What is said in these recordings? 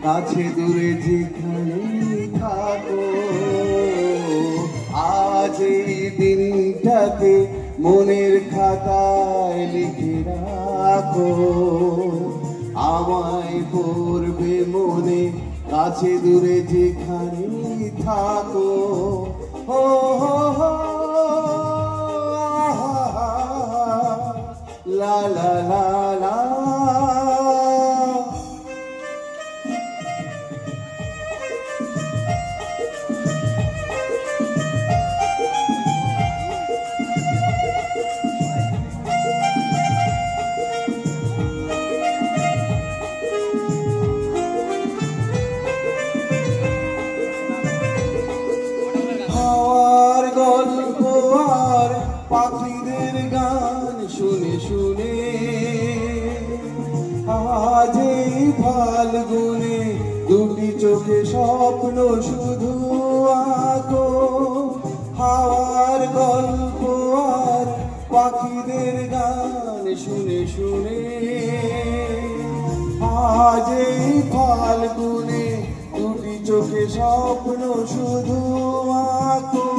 কাছে দূরে যেখানে থাকো, আজ এই দিনটাকে মনের খাতায় লিখে রাখো। আমায় পড়বে মনে, কাছে দূরে যেখানে থাকো। ও লা লা লা লা। হাওয়ার গল্প আর পাখিদের গান শুনে শুনে আজ এই ফাল্গুনে দুটি চোখে স্বপ্ন শুধু আঁকো। হাওয়ার গল্প আর পাখিদের গান শুনে শুনে আজ এই ফাল্গুনে দুটি চোখে স্বপ্ন শুধু আঁকো।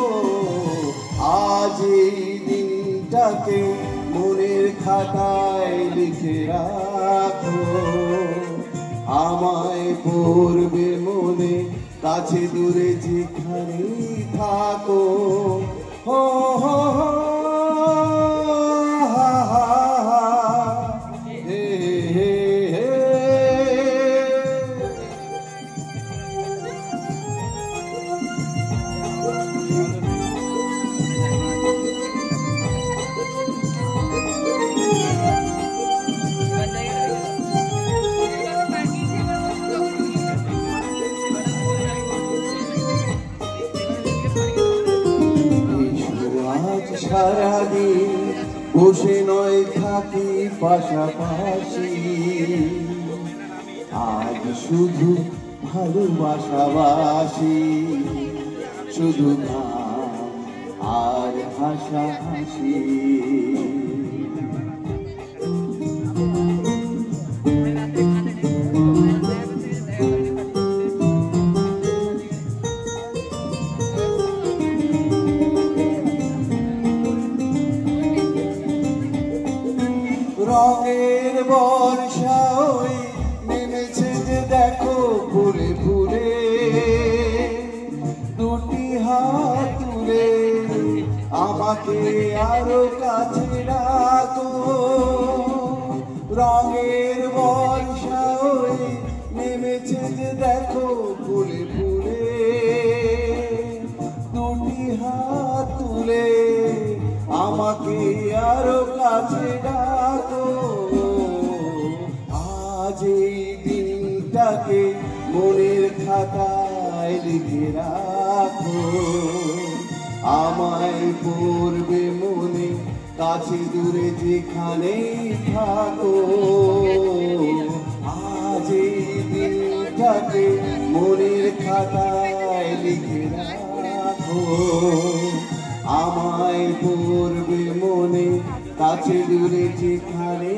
আজ এই দিনটাকে মনের খাতায় লিখে রাখো। আমায় পড়বে মনে, কাছে দূরে যেখানে থাকো। হো হো হো হে হে হে। সারাদিন বসে নয় থাকি পাশাপাশি, আজ শুধু ভালোবাসাবাসি, শুধু গান আর হাসাহাসি। রঙের বর্ষা ওই নেমেছে যে দেখো ফুলে ফুলে, দুটি হাত তুলে আমাকে আরো কাছে রাখো। রঙের বর্ষা ওই নেমেছে যে দেখো ফুলে ফুলে, দুটি হাত তুলে আমাকে আরো কাছে ডাকো। আজ এই দিনটাকে মনের খাতায় লিখে রাখো। আমায় পড়বে মনে, কাছে দূরে যেখানে থাকো। আজ এই দিনটাকে মনের খাতায় লিখে রাখো। আমায় পড়বে মনে, কাছে দূরে যেখানে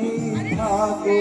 থাকো।